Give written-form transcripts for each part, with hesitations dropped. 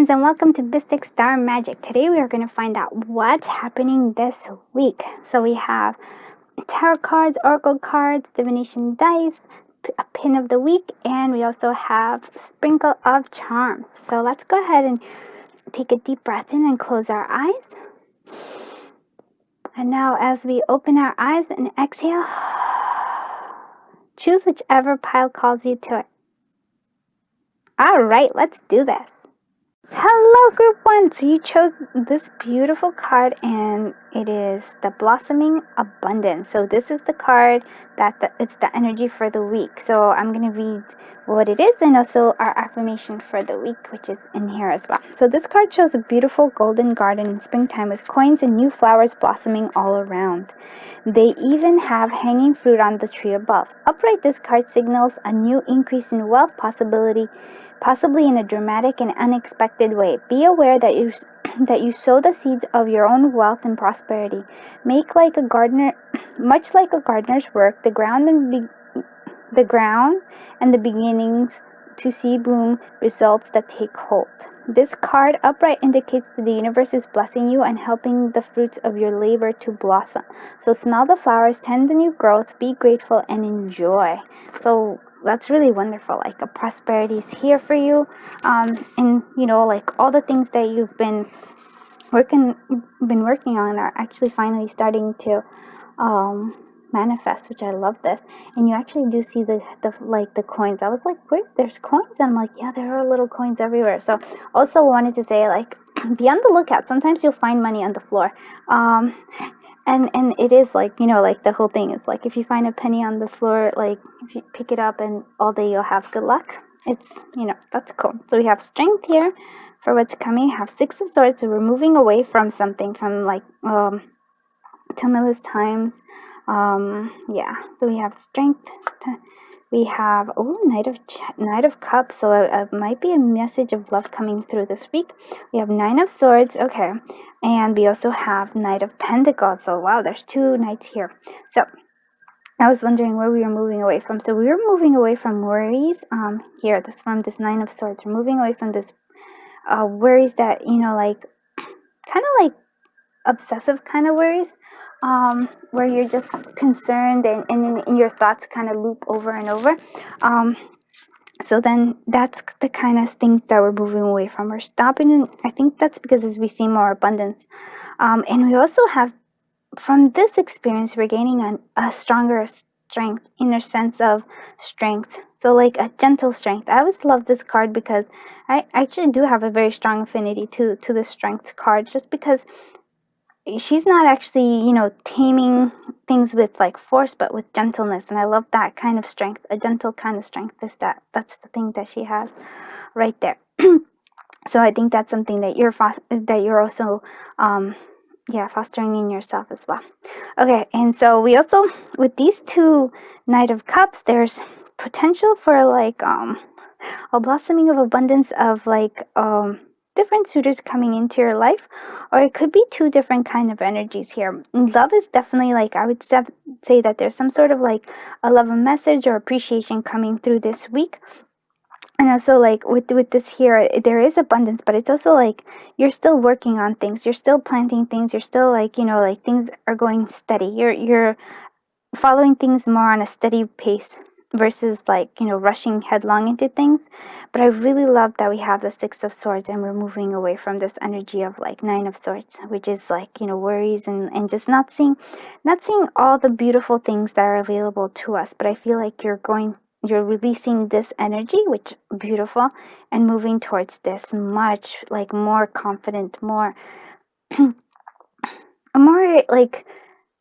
friends, and welcome to Mystic Star Magic. Today we are going to find out what's happening this week. So we have tarot cards, oracle cards, divination dice, a pin of the week, and we also have sprinkle of charms. So let's go ahead and take a deep breath in and close our eyes. And now as we open our eyes and exhale, choose whichever pile calls you to it. All right, let's do this. Hello group 1, so you chose this beautiful card and it is the Blossoming Abundance. So this is the card it's the energy for the week. So I'm going to read what it is and also our affirmation for the week, which is in here as well. So this card shows a beautiful golden garden in springtime with coins and new flowers blossoming all around. They even have hanging fruit on the tree above. Upright, this card signals a new increase in wealth possibly in a dramatic and unexpected way. Be aware that you sow the seeds of your own wealth and prosperity. Much like a gardener's work, the ground and the beginnings to see bloom results that take hold. This card, upright, indicates that the universe is blessing you and helping the fruits of your labor to blossom. So smell the flowers, tend the new growth, be grateful, and enjoy. So that's really wonderful. Like a prosperity is here for you, and like all the things that you've been working on are actually finally starting to manifest, which I love this. And you actually do see the coins. I was like, there's coins? And I'm like, yeah, there are little coins everywhere. So also wanted to say, like, be on the lookout. Sometimes you'll find money on the floor. And it is like, like the whole thing is like, if you find a penny on the floor, like if you pick it up and all day you'll have good luck. It's, that's cool. So we have strength here for what's coming. We have Six of Swords. So we're moving away from something from like tumultuous times. So we have strength. We have Knight of Cups. So it might be a message of love coming through this week. We have Nine of Swords. Okay. And we also have Knight of Pentacles. So wow, there's two knights here. So I was wondering where we were moving away from. So we were moving away from worries. From this Nine of Swords. We're moving away from this worries that, like kind of like obsessive kind of worries. Where you're just concerned and your thoughts kind of loop over and over. So then that's the kind of things that we're moving away from. We're stopping, and I think that's because as we see more abundance. And we also have, from this experience, we're gaining a stronger strength, inner sense of strength. So like a gentle strength. I always love this card because I actually do have a very strong affinity to the strength card, just because she's not actually, taming things with like force, but with gentleness. And I love that kind of strength, a gentle kind of strength. That's the thing that she has right there. So I think that's something that you're also, fostering in yourself as well. Okay. And so we also, with these two Knight of Cups, there's potential for like, a blossoming of abundance of like, different suitors coming into your life, or it could be two different kind of energies here. Love is definitely like, I would say that there's some sort of like a love message or appreciation coming through this week. And also like with this here, there is abundance, but it's also like you're still working on things, you're still planting things, you're still like, like things are going steady, you're following things more on a steady pace versus like, rushing headlong into things. But I really love that we have the Six of Swords and we're moving away from this energy of like Nine of Swords, which is like, worries and just not seeing all the beautiful things that are available to us. But I feel like you're releasing this energy, which beautiful, and moving towards this much like more confident, more like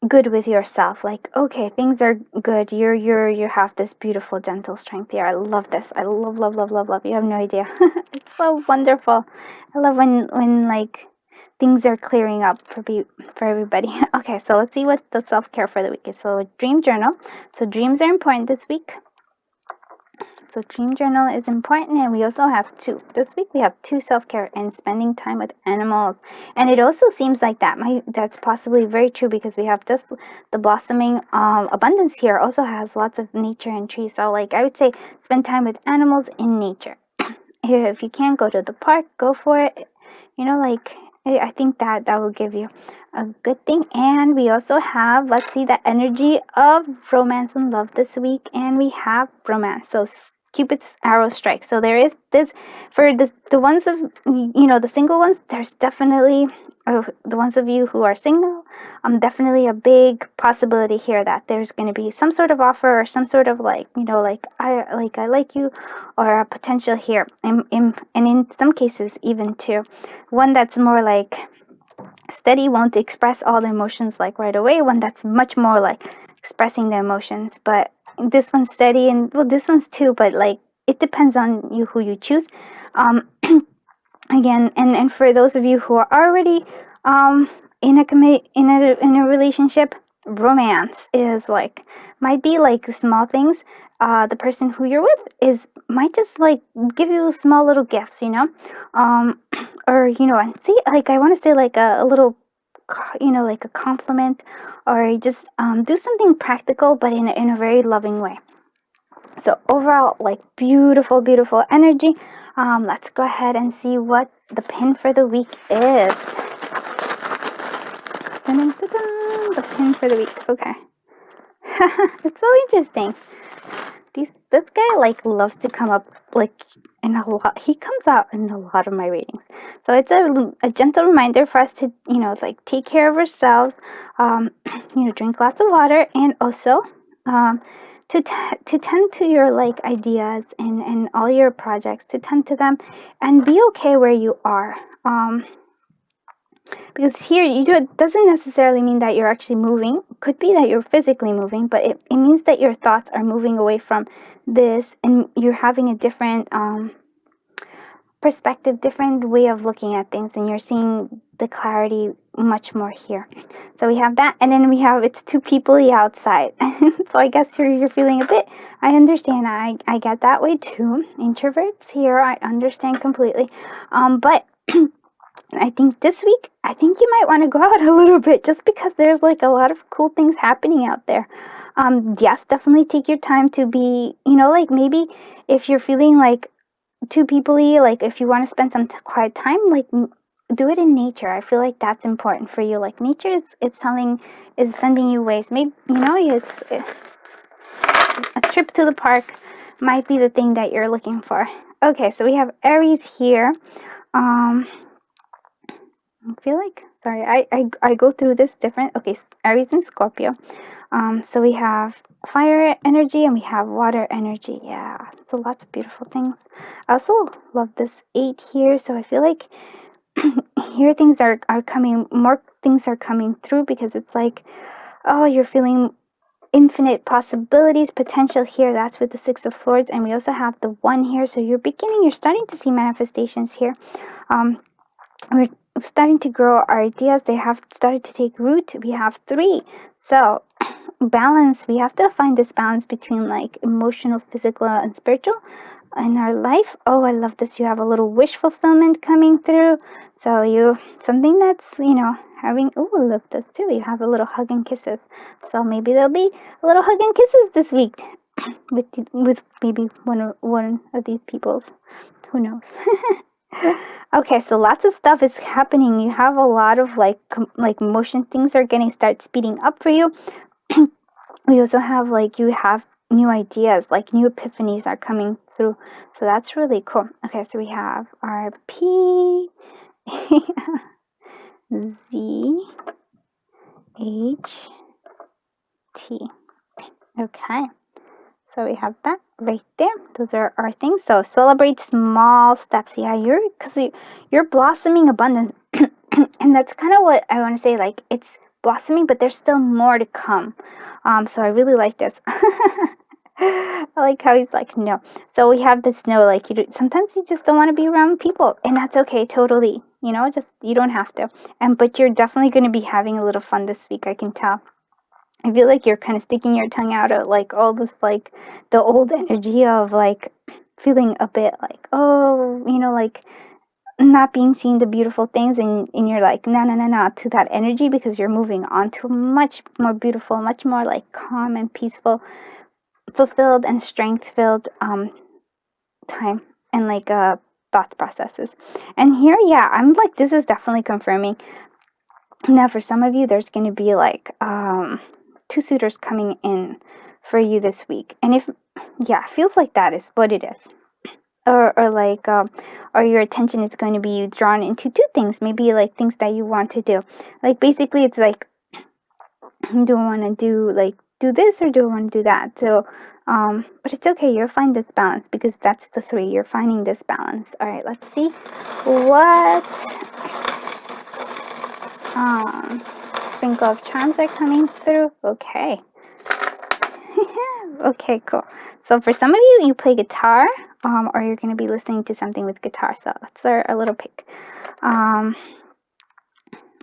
good with yourself. Like, okay, things are good. You have this beautiful gentle strength here. I love this. I love you have no idea. It's so wonderful. I love when like things are clearing up for everybody. Okay, so let's see what the self-care for the week is. So dream journal. So dreams are important this week. So dream journal is important, and we also have two. This week we have two self-care and spending time with animals. And it also seems like that's possibly very true because we have the blossoming abundance here also has lots of nature and trees. So like I would say spend time with animals in nature. if you can't go to the park, go for it. Like, I think that will give you a good thing. And we also have, let's see, the energy of romance and love this week, and we have romance. So Cupid's arrow strike. So there is this for the ones of the single ones. There's definitely the ones of you who are single. Definitely a big possibility here that there's going to be some sort of offer or some sort of like I like you, or a potential here. And in some cases even too, one that's more like steady, won't express all the emotions like right away. One that's much more like expressing the emotions, but this one's steady, and well, this one's too, but like it depends on you who you choose. Again, and for those of you who are already in a relationship, romance is like might be like small things. The person who you're with is might just like give you small little gifts, um or and see, like I want to say like a little like a compliment, or just do something practical but in a very loving way. So overall, like beautiful, beautiful energy. Let's go ahead and see what the pin for the week is. The pin for the week. Okay. It's so interesting. This guy like loves to come up like in a lot. He comes out in a lot of my readings. So it's a gentle reminder for us to like take care of ourselves. Drink lots of water, and also to tend to your like ideas and all your projects, to tend to them and be okay where you are. Because here it doesn't necessarily mean that you're actually moving. It could be that you're physically moving, but it means that your thoughts are moving away from this, and you're having a different perspective, different way of looking at things, and you're seeing the clarity much more here. So we have that, and then we have it's too peoply outside. So I guess you're feeling a bit. I understand. I get that way too. Introverts here, I understand completely. But I think this week, I think you might want to go out a little bit, just because there's like a lot of cool things happening out there. Yes, definitely take your time to be, like maybe if you're feeling like too peoply, like if you want to spend some quiet time, like do it in nature. I feel like that's important for you. Like nature is sending you ways. Maybe it's a trip to the park might be the thing that you're looking for. Okay, so we have Aries here. I feel like, sorry, I go through this different. Okay, Aries and Scorpio. So we have fire energy and we have water energy. Yeah, so lots of beautiful things. I also love this 8 here. So I feel like here things are coming, more things are coming through, because it's like, oh, you're feeling infinite possibilities, potential here. That's with the 6 of Swords. And we also have the 1 here. So you're starting to see manifestations here. We're starting to grow our ideas. They have started to take root. We have 3. So balance, we have to find this balance between like emotional, physical, and spiritual in our life. Oh, I love this. You have a little wish fulfillment coming through. So something that's having, oh, I love this too. You have a little hug and kisses. So maybe there'll be a little hug and kisses this week with maybe one of these people's. Who knows? Okay, so lots of stuff is happening. You have a lot of like motion. Things are start speeding up for you. We also have you have new ideas, like new epiphanies are coming through. So that's really cool. Okay, so we have our P Z H T. Okay. So we have that right there. Those are our things. So celebrate small steps. Yeah, you're blossoming abundance. And that's kind of what I want to say. Like, it's blossoming, but there's still more to come. So I really like this. I like how he's like, no. So we have this no, like, sometimes you just don't want to be around people, and that's okay, totally. Just you don't have to. But you're definitely going to be having a little fun this week. I can tell. I feel like you're kind of sticking your tongue out at like all this, like the old energy of like feeling a bit like, oh, like not being seen the beautiful things, and you're like, no, to that energy, because you're moving on to a much more beautiful, much more like calm and peaceful, fulfilled and strength filled time, and like thought processes. And here, yeah, I'm like, this is definitely confirming. Now, for some of you, there's going to be like 2 suitors coming in for you this week. And if, yeah, feels like that is what it is. Or like, or your attention is going to be drawn into 2 things, maybe like things that you want to do. Like, basically, it's like, do I want to do this or do I want to do that? So, but it's okay. You'll find this balance because that's the 3. You're finding this balance. All right, let's see what sprinkle of charms are coming through. Okay. Okay, cool. So for some of you, you play guitar, or you're going to be listening to something with guitar. So that's our little pick.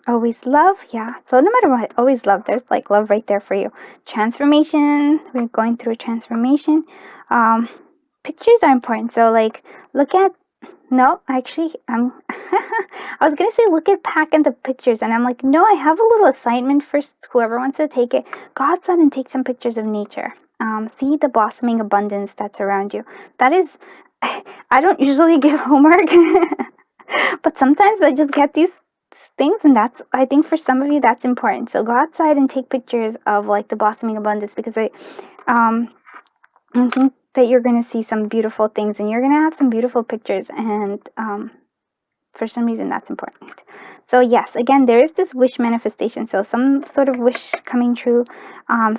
Always love, yeah. So no matter what, always love. There's like love right there for you. Transformation. We're going through a transformation. Pictures are important. So like, look at. No, actually, I was gonna say look at pack and the pictures, and I'm like, no, I have a little assignment for whoever wants to take it. Go outside and take some pictures of nature. See the blossoming abundance that's around you. That is, I don't usually give homework, but sometimes I just get these things, and that's, I think for some of you that's important. So go outside and take pictures of like the blossoming abundance, because I think that you're going to see some beautiful things, and you're going to have some beautiful pictures, and for some reason that's important. So yes, again, there is this wish manifestation, so some sort of wish coming true.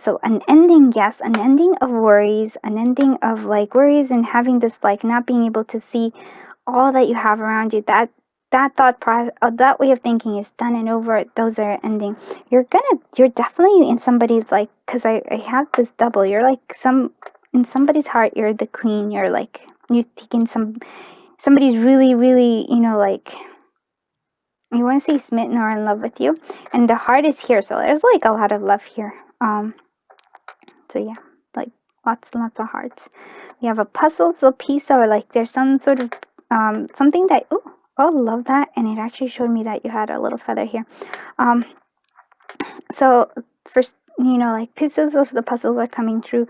So an ending, yes, an ending of worries, an ending of like worries, and having this like not being able to see all that you have around you. That thought process, that way of thinking is done and over. Those are ending. You're definitely in somebody's like, because I have this double. You're like in somebody's heart. You're the queen. You're like, you're taking somebody's really, really, like, you want to say smitten or in love with you, and the heart is here. So there's like a lot of love here. So yeah, like lots and lots of hearts. We have a puzzle, so piece, or like there's some sort of something that, oh, love that. And it actually showed me that you had a little feather here. So first, like pieces of the puzzles are coming through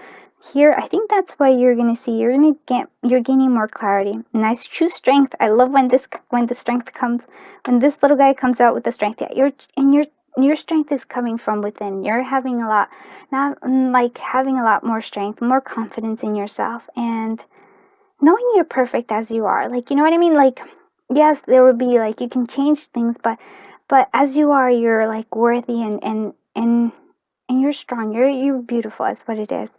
here. I think that's why you're gonna see, you're gaining more clarity. Nice, choose strength. I love when the strength comes, when this little guy comes out with the strength. Yeah, your strength is coming from within. You're having a lot, not like having a lot more strength, more confidence in yourself, and knowing you're perfect as you are. Like, you know what I mean? Like, yes, there will be like, you can change things, but as you are, you're like worthy, and you're strong. You're beautiful. That's what it is.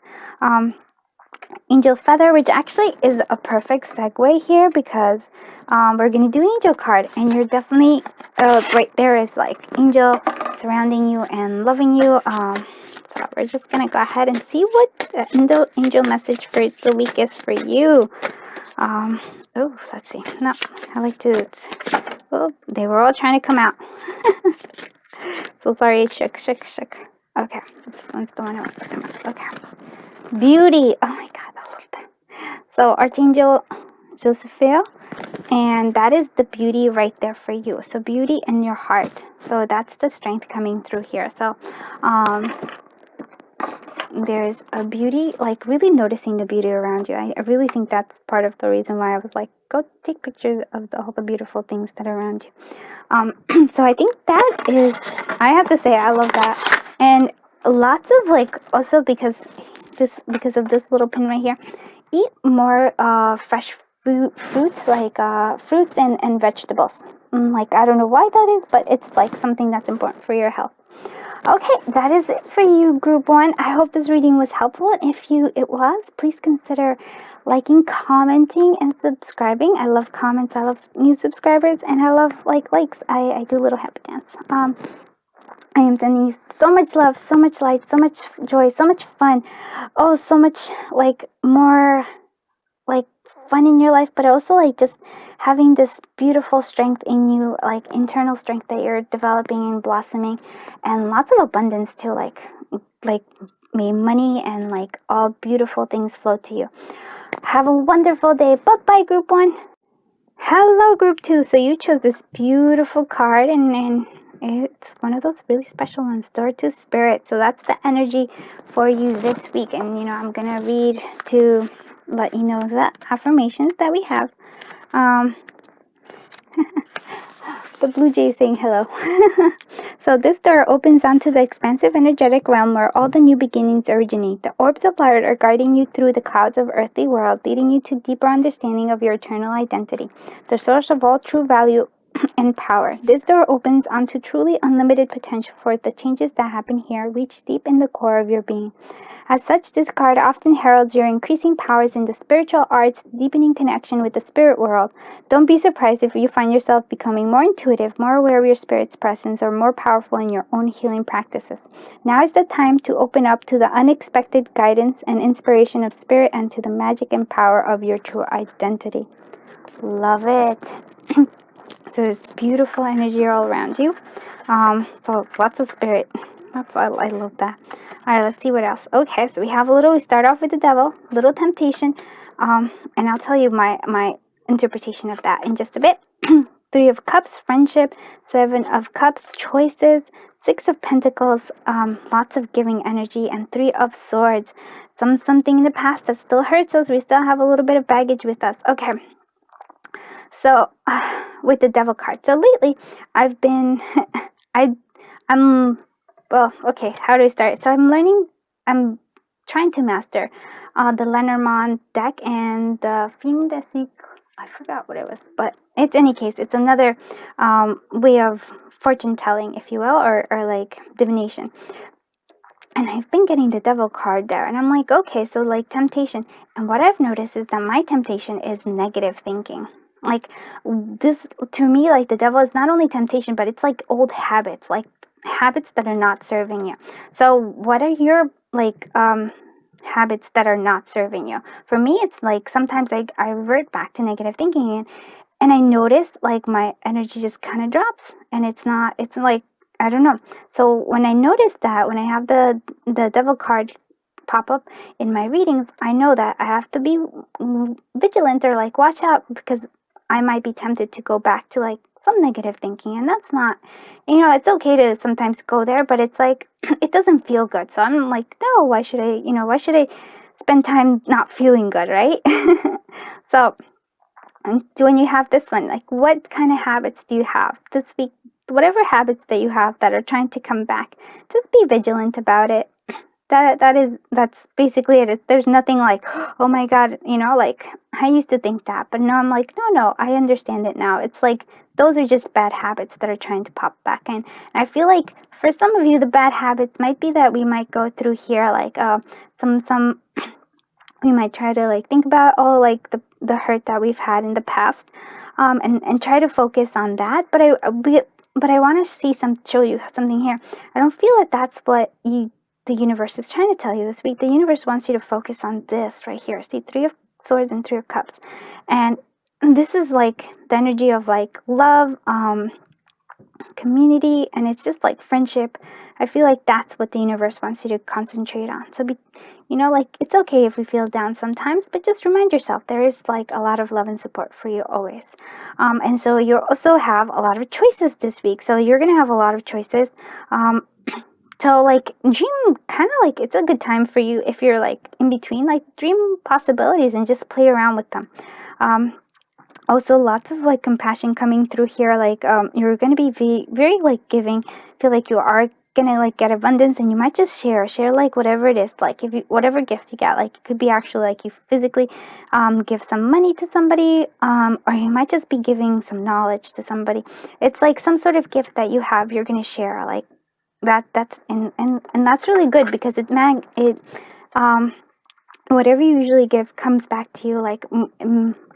Angel feather, which actually is a perfect segue here, because we're gonna do angel card, and you're definitely right there is like angel surrounding you and loving you. So we're just gonna go ahead and see what the angel message for the week is for you. Oh, let's see. No, I like to. Oh, they were all trying to come out. So sorry, it shook. Okay, this one's the one that wants to come out. Okay. Beauty. Oh my God, I love that. So Archangel Josephiel, and that is the beauty right there for you. So beauty in your heart. So that's the strength coming through here. So there's a beauty, like really noticing the beauty around you. I really think that's part of the reason why I was like, go take pictures of all the beautiful things that are around you. So I think that is, I have to say, I love that. And lots of like, also because of this little pin right here, eat more fresh fruits, like fruits and vegetables. Like, I don't know why that is, but it's like something that's important for your health. Okay, that is it for you, Group 1. I hope this reading was helpful. If it was, please consider liking, commenting, and subscribing. I love comments. I love new subscribers, and I love likes. I do a little happy dance. I am sending you so much love, so much light, so much joy, so much fun. Oh, so much like more like fun in your life, but also like just having this beautiful strength in you, like internal strength that you're developing and blossoming, and lots of abundance too, like may money and like all beautiful things flow to you. Have a wonderful day. Bye Group 1. Hello Group 2. So you chose this beautiful card, and it's one of those really special ones, Door to Spirit. So that's the energy for you this week, and I'm gonna read to let you know the affirmations that we have. The blue jay is saying hello. So this door opens onto the expansive energetic realm where all the new beginnings originate. The orbs of light are guiding you through the clouds of earthly world, leading you to deeper understanding of your eternal identity, the source of all true value and power. This door opens onto truly unlimited potential, for the changes that happen here reach deep in the core of your being. As such, this card often heralds your increasing powers in the spiritual arts, deepening connection with the spirit world. Don't be surprised if you find yourself becoming more intuitive, more aware of your spirit's presence, or more powerful in your own healing practices. Now is the time to open up to the unexpected guidance and inspiration of spirit and to the magic and power of your true identity. Love it. So there's beautiful energy all around you. So lots of spirit. I love that. All right, let's see what else. Okay, so we start off with the devil, little temptation. And I'll tell you my interpretation of that in just a bit. 3 of Cups, friendship. 7 of Cups, choices. 6 of Pentacles, lots of giving energy. And 3 of Swords, something in the past that still hurts us. We still have a little bit of baggage with us. Okay. So, with the devil card. So lately, I've been, okay, how do I start? So I'm trying to master the Lenormand deck and the Fin de Cycle. I forgot what it was, but it's any case, it's another way of fortune telling, if you will, or like divination. And I've been getting the devil card there, and I'm like, okay, so like temptation. And what I've noticed is that my temptation is negative thinking. Like this, to me, like the devil is not only temptation, but it's like old habits, like habits that are not serving you. So what are your like habits that are not serving you? For me, it's like sometimes I revert back to negative thinking, and I notice like my energy just kind of drops, and it's like, I don't know. So when I notice that, when I have the devil card pop up in my readings, I know that I have to be vigilant or like watch out, because I might be tempted to go back to like some negative thinking, and that's not, it's okay to sometimes go there, but it's like it doesn't feel good. So I'm like, no, why should I spend time not feeling good, right? So when you have this one, like what kind of habits do you have this week? Whatever habits that you have that are trying to come back, just be vigilant about it. That's basically it. There's nothing like, oh my god, like I used to think that, but now I'm like, no, I understand it now. It's like those are just bad habits that are trying to pop back in. And I feel like for some of you, the bad habits might be that we might go through here, like some we might try to like think about all like the hurt that we've had in the past, and try to focus on that. But I want to show you something here. I don't feel that that's what the universe is trying to tell you this week. The universe wants you to focus on this right here. See, 3 of Swords and 3 of Cups, and this is like the energy of like love, community, and it's just like friendship. I feel like that's what the universe wants you to concentrate on. So like it's okay if we feel down sometimes, but just remind yourself there is like a lot of love and support for you always. And so you also have a lot of choices this week. So you're gonna have a lot of choices. So like dream, kind of like it's a good time for you if you're like in between, like dream possibilities and just play around with them. Also lots of like compassion coming through here. Like you're gonna be very like giving. Feel like you are gonna like get abundance, and you might just share like whatever it is, like if you whatever gifts you get, like it could be actually like you physically give some money to somebody, or you might just be giving some knowledge to somebody. It's like some sort of gift that you have, you're gonna share, like that's and that's really good, because whatever you usually give comes back to you like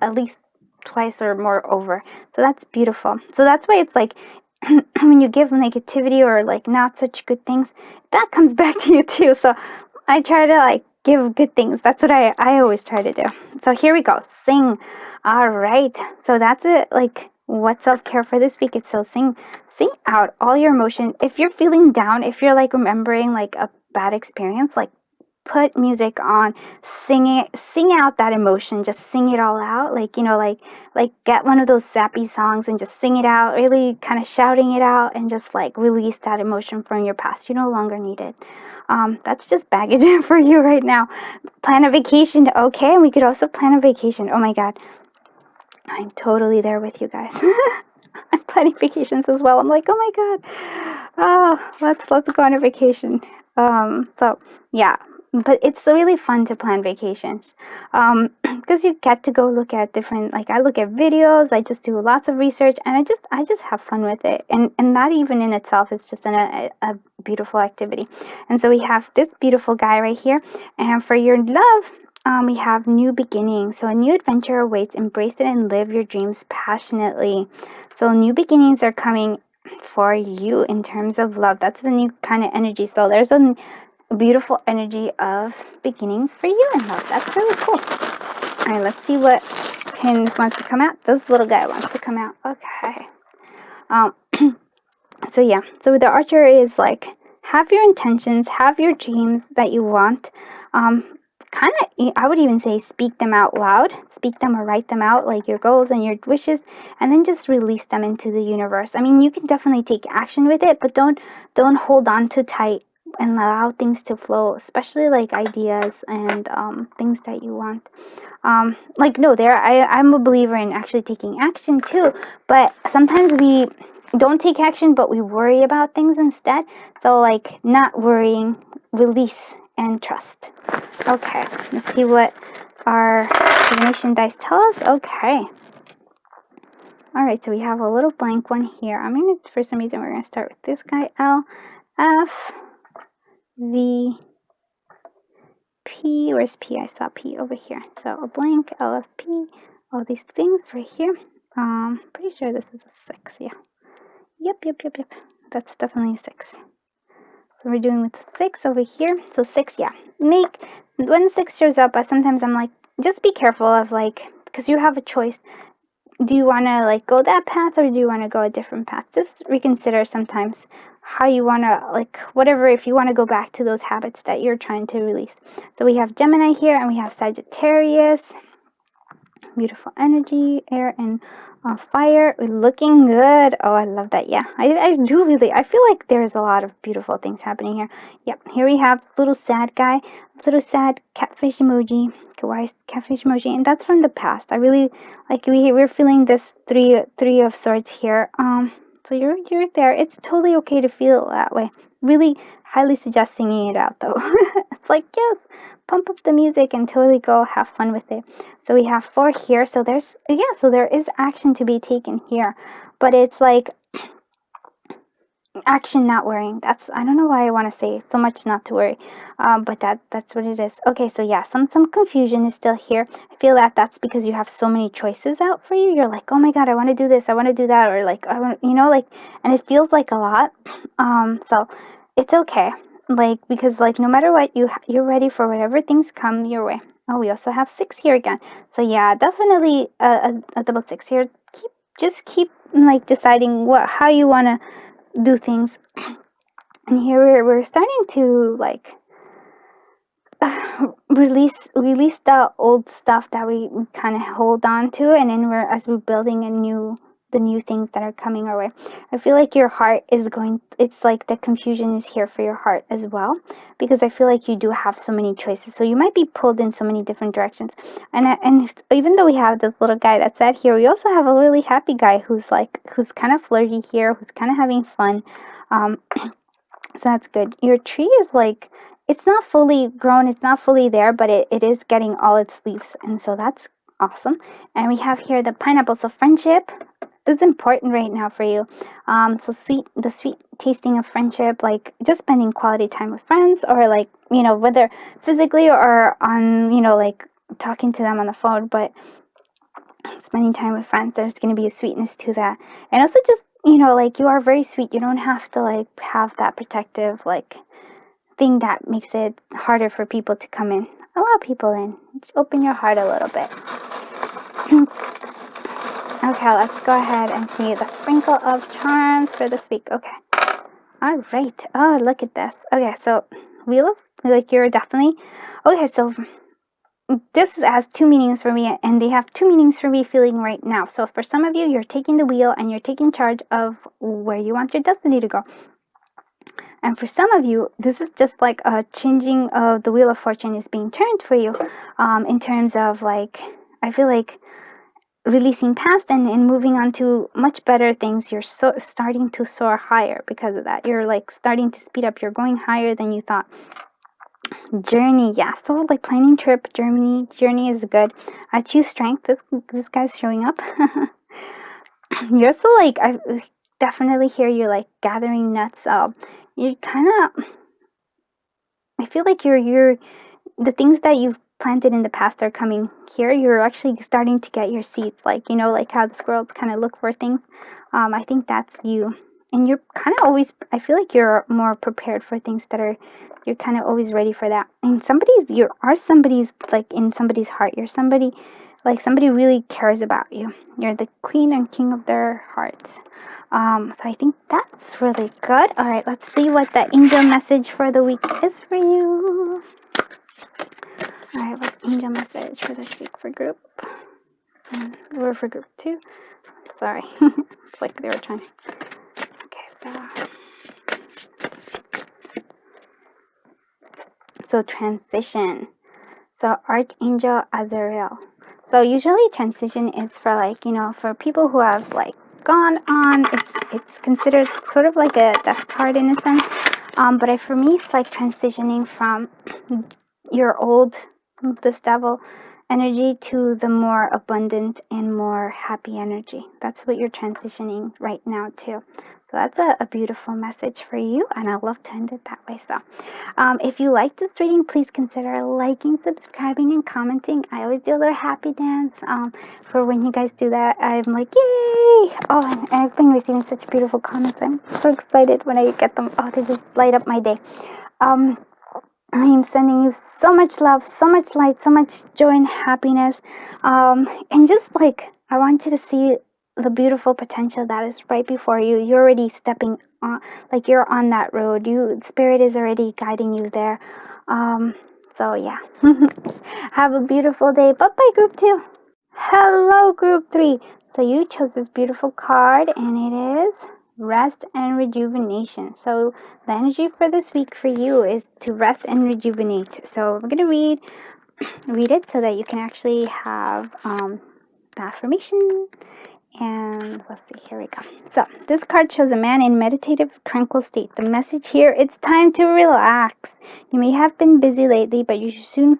at least twice or more over. So that's beautiful. So that's why it's like when you give negativity or like not such good things, that comes back to you too. So I try to like give good things. That's what I always try to do. So here we go. Sing. All right. So that's it. Like what self-care for this week. It's so sing out all your emotion. If you're feeling down, if you're like remembering like a bad experience, like put music on, sing out that emotion, just sing it all out, like like get one of those sappy songs and just sing it out, really kind of shouting it out, and just like release that emotion from your past. You no longer need it. That's just baggage for you right now. Plan a vacation. Okay, and we could also plan a vacation. Oh my god, I'm totally there with you guys. I'm planning vacations as well. I'm like, oh my god, let's go on a vacation. So yeah, but it's really fun to plan vacations, because you get to go look at different. Like I look at videos, I just do lots of research, and I just have fun with it. And that even in itself is just a beautiful activity. And so we have this beautiful guy right here, and for your love. We have new beginnings. So a new adventure awaits. Embrace it and live your dreams passionately. So new beginnings are coming for you in terms of love. That's the new kind of energy. So there's a beautiful energy of beginnings for you in love. That's really cool. All right, let's see what pin wants to come out. This little guy wants to come out. Okay. Um. So yeah. So the archer is like, have your intentions, have your dreams that you want. Kind of, I would even say speak them out loud, speak them or write them out, like your goals and your wishes, and then just release them into the universe. I mean, you can definitely take action with it, but don't hold on too tight and allow things to flow, especially like ideas and things that you want. Like no, I'm a believer in actually taking action too, but sometimes we don't take action, but we worry about things instead. So like not worrying, release and trust. Okay, let's see what our divination dice tell us. Okay. All right, so we have a little blank one here. I'm gonna, for some reason, we're gonna start with this guy, L, F, V, P. Where's P? I saw P over here. So a blank, L, F, P, all these things right here. Pretty sure this is a 6, yeah. Yep. That's definitely a 6. So we're doing with the 6 over here. So 6, yeah. When 6 shows up, sometimes I'm like, just be careful of like, because you have a choice. Do you want to like go that path or do you want to go a different path? Just reconsider sometimes how you want to, like, whatever, if you want to go back to those habits that you're trying to release. So we have Gemini here and we have Sagittarius. Beautiful energy, air and fire. We're looking good. Oh, I love that. Yeah, I do really. I feel like there's a lot of beautiful things happening here. Yep, here we have little sad guy, little sad catfish emoji, kawaii catfish emoji, and that's from the past. I really like. We're feeling this three of swords here. So you're there. It's totally okay to feel that way. Really highly suggest singing it out though. It's like, yes, pump up the music and totally go have fun with it. So we have 4 here. So so there is action to be taken here, but it's like action not worrying. I don't know why I want to say so much not to worry, but that's what it is. Okay, so yeah, some confusion is still here. I feel that that's because you have so many choices out for you. You're like, oh my god, I want to do this, I want to do that, or like I want, like, and it feels like a lot. So it's okay, like, because like no matter what, you're ready for whatever things come your way. Oh, we also have 6 here again. So yeah, definitely a double 6 here. Keep like deciding how you want to do things. And here we're starting to like release the old stuff that we kind of hold on to, and then we're building the new things that are coming our way. I feel like your heart is it's like the confusion is here for your heart as well, because I feel like you do have so many choices, so you might be pulled in so many different directions. And even though we have this little guy that's sad here, we also have a really happy guy who's kind of flirty here, who's kind of having fun. So that's good. Your tree is like, it's not fully grown, it's not fully there, but it is getting all its leaves, and so that's awesome. And we have here the pineapple. So friendship is important right now for you. So the sweet tasting of friendship, like just spending quality time with friends, or like, whether physically or on, like talking to them on the phone, but spending time with friends, there's going to be a sweetness to that. And also just, like, you are very sweet. You don't have to like have that protective like thing that makes it harder for people to come in. Allow people in. Just open your heart a little bit. Okay, let's go ahead and see the sprinkle of charms for this week. Okay. All right. Oh, look at this. Okay, so Wheel of, like, you're definitely, okay, so this has 2 meanings for me, and they have 2 meanings for me feeling right now. So for some of you, you're taking the wheel and you're taking charge of where you want your destiny to go. And for some of you, this is just like a changing of the wheel of fortune is being turned for you, in terms of like, I feel like releasing past and moving on to much better things. You're starting to soar higher because of that. You're like starting to speed up. You're going higher than you thought. Journey, yeah. So like planning trip, journey is good. I choose strength. This guy's showing up. You're also like, I definitely hear you like gathering nuts. You kind of, I feel like you're the things that you've planted in the past are coming here. You're actually starting to get your seeds, like, you know, like how the squirrels kind of look for things. I think that's you. And you're kind of always, I feel like you're more prepared for things that are, you're kind of always ready for that. And somebody's like in somebody's heart. You're somebody, like somebody really cares about you. You're the queen and king of their hearts. So I think that's really good. All right, let's see what the angel message for the week is for you. All right, what's angel message for this week for group? Or for group 2? Sorry, it's like they were trying. Okay, so transition. So Archangel Azrael. So usually transition is for like, you know, for people who have like gone on. It's considered sort of like a death card in a sense. But for me, it's like transitioning from your old, this devil energy to the more abundant and more happy energy. That's what you're transitioning right now to. So that's a beautiful message for you, and I love to end it that way. So if you like this reading, please consider liking, subscribing, and commenting. I always do a little happy dance for when you guys do that. I'm like, yay! Oh, and I've been receiving such beautiful comments. I'm so excited when I get them. Oh, they just light up my day. I am sending you so much love, so much light, so much joy and happiness. And just like, I want you to see the beautiful potential that is right before you. You're already stepping on, like you're on that road. Spirit is already guiding you there. So yeah. Have a beautiful day. Bye-bye, group 2. Hello, group 3. So you chose this beautiful card, and it is rest and rejuvenation. So the energy for this week for you is to rest and rejuvenate. So I'm going to read it so that you can actually have the affirmation. And let's see, here we go. So this card shows a man in meditative, tranquil state. The message here, it's time to relax. You may have been busy lately, but you should soon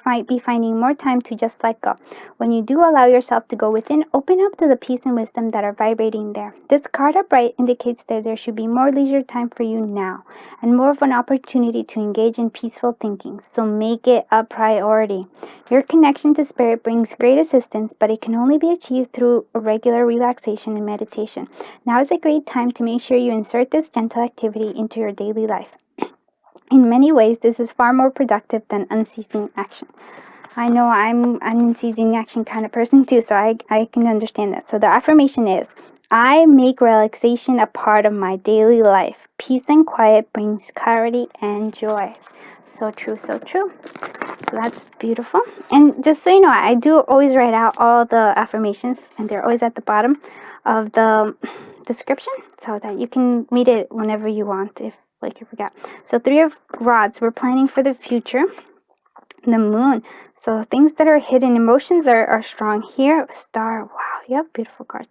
might be finding more time to just let go. When you do allow yourself to go within, open up to the peace and wisdom that are vibrating there. This card upright indicates that there should be more leisure time for you now, and more of an opportunity to engage in peaceful thinking, so make it a priority. Your connection to spirit brings great assistance, but it can only be achieved through a regular relaxation and meditation. Now is a great time to make sure you insert this gentle activity into your daily life. In many ways, this is far more productive than unceasing action. I know I'm an unceasing action kind of person too, so I can understand that. So the affirmation is, I make relaxation a part of my daily life. Peace and quiet brings clarity and joy. So true, so true. So that's beautiful. And just so you know, I do always write out all the affirmations, and they're always at the bottom of the description so that you can read it whenever you want, if like you forgot. So 3 of rods, we're planning for the future. The moon, so things that are hidden, emotions are strong here. Star, wow, you have beautiful cards.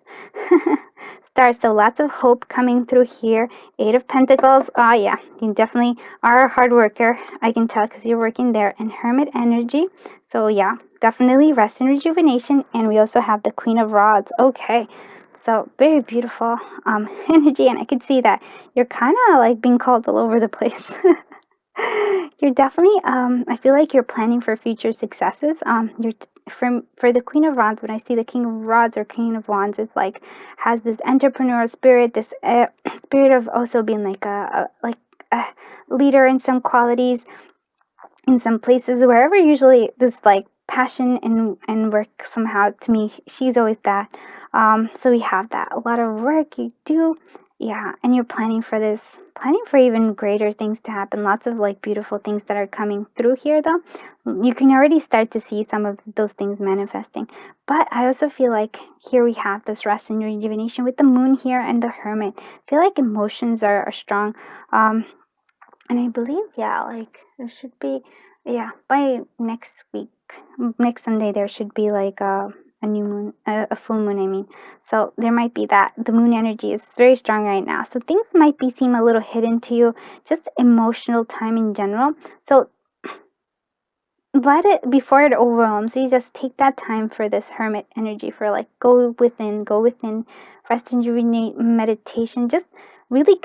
Star, so lots of hope coming through here. 8 of Pentacles, oh yeah, you definitely are a hard worker. I can tell because you're working there. And Hermit energy, so yeah, definitely rest and rejuvenation. And we also have the Queen of Rods. Okay, so very beautiful energy, and I can see that you're kind of like being called all over the place. You're definitely I feel like you're planning for future successes. For the Queen of Wands, when I see the King of Rods or Queen of Wands, it's like has this entrepreneurial spirit, this spirit of also being like a leader in some qualities, in some places, wherever usually this like passion and work. Somehow to me, she's always that. So we have that, a lot of work you do, yeah, and you're planning for this, planning for even greater things to happen. Lots of like beautiful things that are coming through here, though. You can already start to see some of those things manifesting. But I also feel like here we have this rest and rejuvenation with the moon here and the Hermit. I feel like emotions are strong. And I believe, yeah, like there should be, yeah, by next week, next Sunday, there should be like a new moon, a full moon, I mean. So there might be that. The moon energy is very strong right now. So things might seem a little hidden to you, just emotional time in general. So let it, before it overwhelms you, just take that time for this hermit energy, for like go within, rest and rejuvenate, meditation. Just really,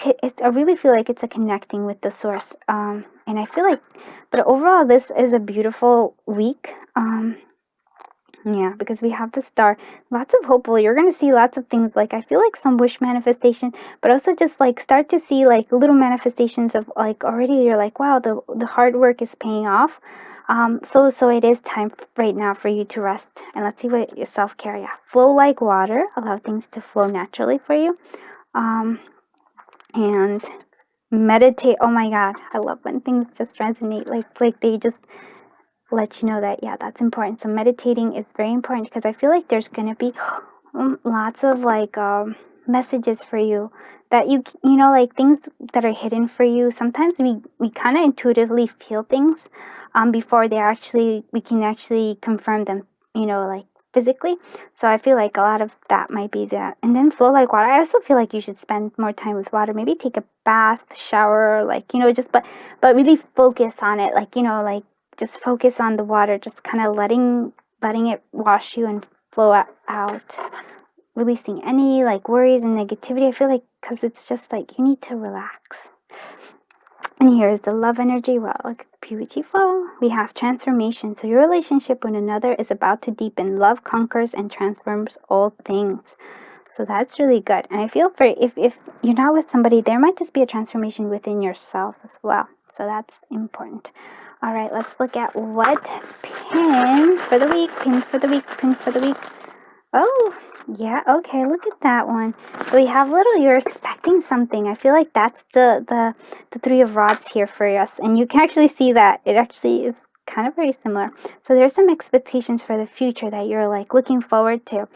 I really feel like it's a connecting with the source. And I feel like, but overall, this is a beautiful week. Yeah, because we have the star. Lots of hopeful. You're going to see lots of things. Like, I feel like some wish manifestation, but also just like start to see like little manifestations of like already you're like, wow, the hard work is paying off. So it is time right now for you to rest. And let's see what your self-care, yeah. Flow like water. Allow things to flow naturally for you. And meditate. Oh my God. I love when things just resonate. Like they just let you know that, yeah, that's important. So meditating is very important because I feel like there's gonna be lots of like messages for you that you know, like things that are hidden for you. Sometimes we kind of intuitively feel things before we can actually confirm them, you know, like physically. So I feel like a lot of that might be that. And then flow like water. I also feel like you should spend more time with water. Maybe take a bath, shower, like, you know, just but really focus on it, like, you know, like just focus on the water, just kind of letting it wash you and flow out, releasing any like worries and negativity. I feel like because it's just like you need to relax. And here's the love energy. Well, like purity flow. We have transformation. So your relationship with another is about to deepen. Love conquers and transforms all things. So that's really good. And I feel for if you're not with somebody, there might just be a transformation within yourself as well. So that's important. All right, let's look at what pin for the week, pin for the week, pin for the week. Oh, yeah, okay, look at that one. So we have you're expecting something. I feel like that's the Three of Rods here for us. And you can actually see that it actually is kind of very similar. So there's some expectations for the future that you're like looking forward to.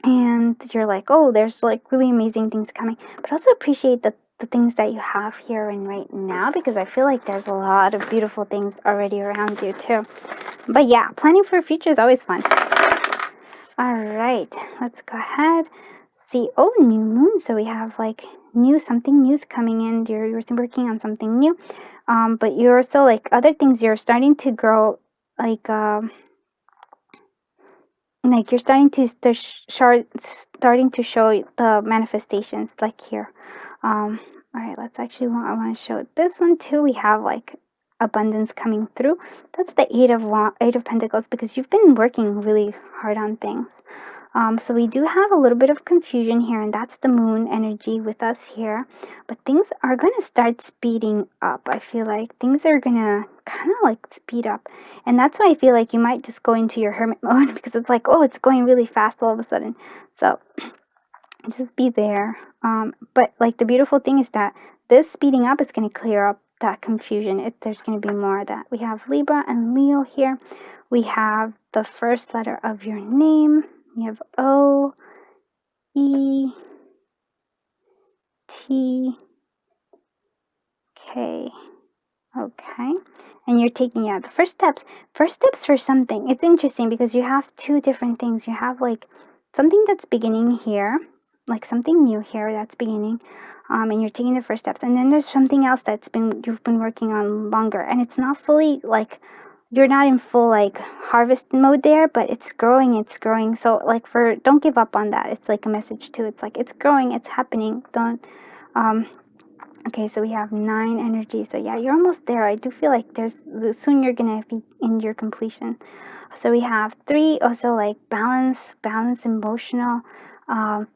And you're like, oh, there's like really amazing things coming. But also appreciate the things that you have here and right now, because I feel like there's a lot of beautiful things already around you too. But yeah, planning for the future is always fun. All right, let's go ahead. See, oh, new moon. So we have like something new's coming in. You're working on something new. But you're still like other things, you're starting to grow like you're starting to starting to show the manifestations like here. All right, let's actually I want to show this one too. We have like abundance coming through. That's the Eight of Pentacles, because you've been working really hard on things. So we do have a little bit of confusion here, and that's the moon energy with us here. But things are going to start speeding up. I feel like things are going to kind of like speed up. And that's why I feel like you might just go into your hermit mode, because it's like, oh, it's going really fast all of a sudden. So just be there. But like the beautiful thing is that this speeding up is going to clear up that confusion. There's going to be more of that. We have Libra and Leo here. We have the first letter of your name. We have O, E, T, K. Okay. And you're taking, yeah, the first steps for something. It's interesting because you have two different things. You have like something that's beginning here, like something new here that's beginning. And you're taking the first steps. And then there's something else you've been working on longer. And it's not fully like, you're not in full like harvest mode there, but it's growing. So like don't give up on that. It's like a message too. It's like, it's growing, it's happening. Don't, okay, so we have 9 energy. So yeah, you're almost there. I do feel like soon you're gonna be in your completion. So we have 3, also like balance, emotional,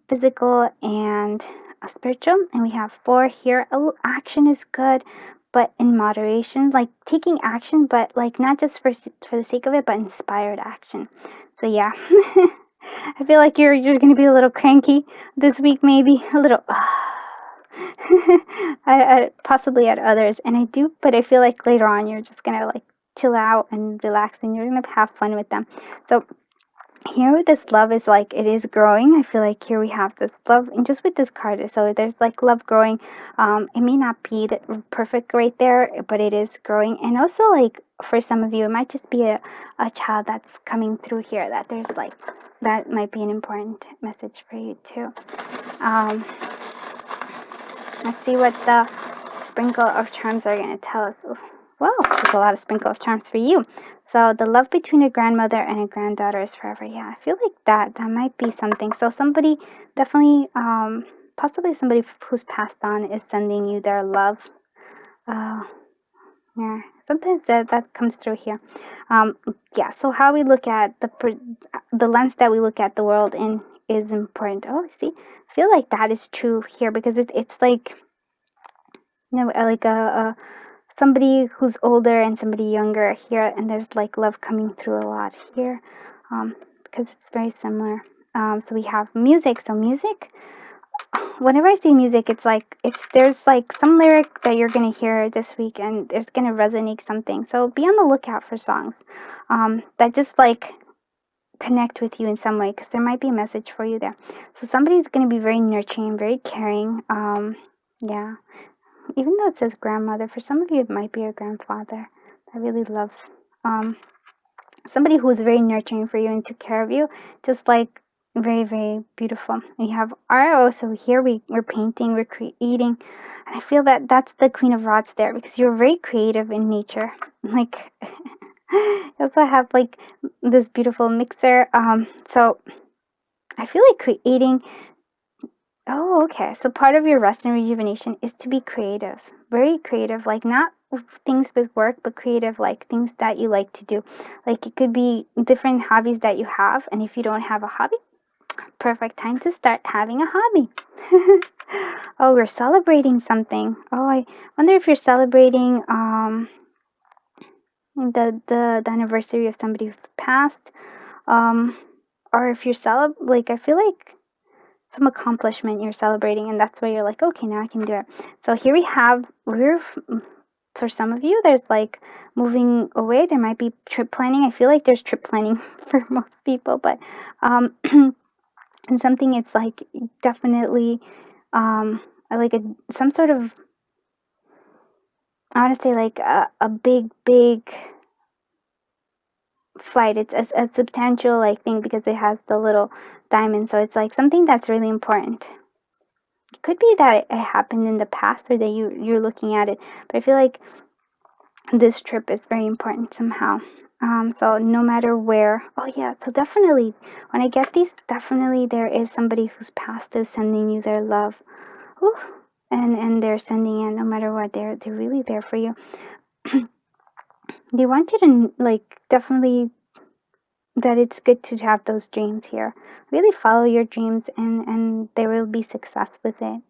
physical, and spiritual. And we have 4 here. Oh, action is good, but in moderation, like taking action, but like not just for the sake of it, but inspired action. So yeah, I feel like you're gonna be a little cranky this week, maybe a little. I possibly at others, and but I feel like later on you're just gonna like chill out and relax, and you're gonna have fun with them. So here this love is like it is growing. I feel like here we have this love, and just with this card, so there's like love growing. It may not be the perfect right there, but it is growing. And also, like, for some of you, it might just be a child that's coming through here, that there's like, that might be an important message for you too. Let's see what the sprinkle of charms are going to tell us. Well, there's a lot of sprinkle of charms for you. So the love between a grandmother and a granddaughter is forever. Yeah, I feel like that might be something. So somebody definitely, possibly somebody who's passed on is sending you their love. Yeah, sometimes that comes through here. Yeah. So how we look at the lens that we look at the world in is important. Oh, see, I feel like that is true here, because it's like, like a somebody who's older and somebody younger here, and there's like love coming through a lot here, because it's very similar. So we have music. So music, whenever I see music, it's like there's like some lyric that you're gonna hear this week, and there's gonna resonate something. So be on the lookout for songs that just like connect with you in some way, because there might be a message for you there. So somebody's gonna be very nurturing, very caring. Yeah, even though it says grandmother, for some of you it might be a grandfather that really loves, somebody who's very nurturing for you and took care of you, just like very, very beautiful. We have art. So here we're painting, we're creating, and I feel that that's the Queen of Rods there, because you're very creative in nature. Like, you also have like this beautiful mixer. So I feel like creating. Oh, okay. So part of your rest and rejuvenation is to be creative, very creative, like not things with work, but creative, like things that you like to do. Like it could be different hobbies that you have. And if you don't have a hobby, perfect time to start having a hobby. Oh, we're celebrating something. Oh, I wonder if you're celebrating the anniversary of somebody who's passed. Or if you're like, I feel like some accomplishment you're celebrating, and that's why you're like, okay, now I can do it. So here for some of you, there's like moving away. There might be trip planning. I feel like there's trip planning for most people, but and something, it's like definitely like some sort of, I want to say like a big flight. It's a substantial like thing, because it has the little diamond. So it's like something that's really important. It could be that it happened in the past, or that you're looking at it, but I feel like this trip is very important somehow. So no matter where. Oh yeah, so definitely when I get these, definitely there is somebody who's passed who's sending you their love. Ooh. And they're sending it no matter what. They're really there for you. They want you to like, definitely, that it's good to have those dreams here. Really follow your dreams, and there will be success with it.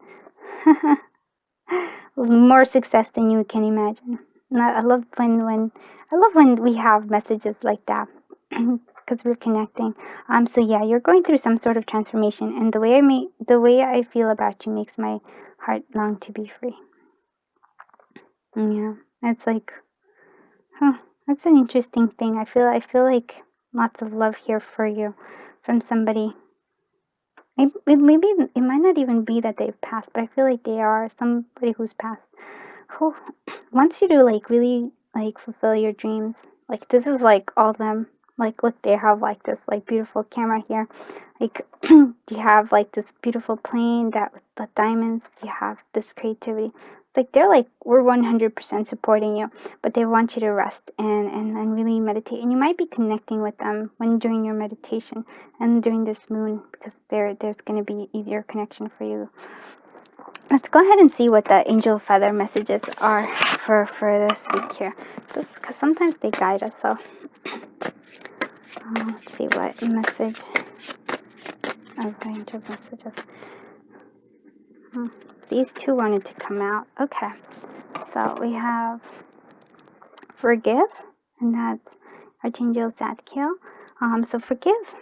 More success than you can imagine. And I love when we have messages like that, because we're connecting. So yeah, you're going through some sort of transformation, and the way I feel about you makes my heart long to be free. Yeah, it's like, huh, that's an interesting thing. I feel like lots of love here for you from somebody. Maybe it might not even be that they've passed, but I feel like they are somebody who's passed, who wants you to like really like fulfill your dreams. Like this is like all them. Like look, they have like this like beautiful camera here. Like you have like this beautiful plane that with the diamonds. You have this creativity. Like they're like, we're 100% supporting you, but they want you to rest and really meditate. And you might be connecting with them when doing your meditation and during this moon, because there's going to be easier connection for you. Let's go ahead and see what the angel feather messages are for this week here, just because sometimes they guide us. So let's see what message of the angel messages. These two wanted to come out. Okay, so we have forgive, and that's Archangel Zadkiel. So forgive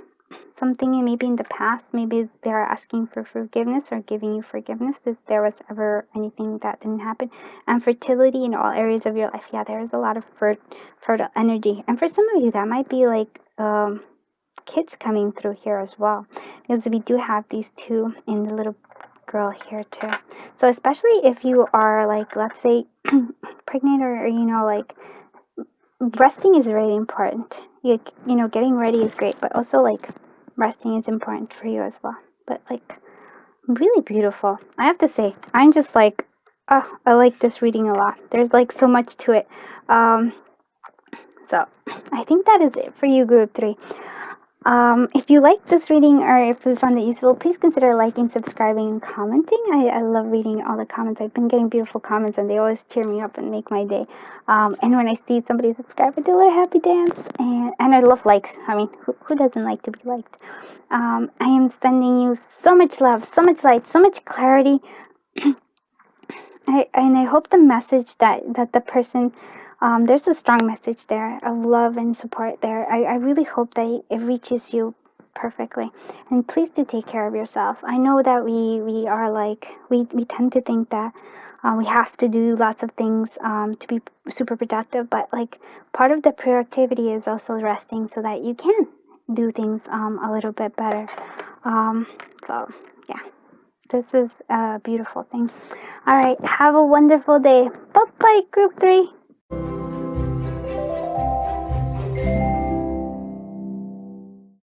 something maybe in the past. Maybe they're asking for forgiveness or giving you forgiveness if there was ever anything that didn't happen. And fertility in all areas of your life. Yeah, there is a lot of fertile energy. And for some of you, that might be like kids coming through here as well, because we do have these two in the little girl here too. So especially if you are like, let's say, pregnant, or like, resting is really important. Getting ready is great, but also like resting is important for you as well. But like, really beautiful. I have to say, I'm just like, oh, I like this reading a lot. There's like so much to it. So I think that is it for you, group 3. If you like this reading, or if you found it useful, please consider liking, subscribing, and commenting. I love reading all the comments. I've been getting beautiful comments, and they always cheer me up and make my day. And when I see somebody subscribe, I do a little happy dance. And I love likes. I mean, who doesn't like to be liked? I am sending you so much love, so much light, so much clarity. I hope the message that the person, there's a strong message there of love and support there. I really hope that it reaches you perfectly. And please do take care of yourself. I know that we are like, we tend to think that we have to do lots of things to be super productive, but like, part of the productivity is also resting, so that you can do things a little bit better. So yeah, this is a beautiful thing. All right, have a wonderful day. Bye bye, group 3.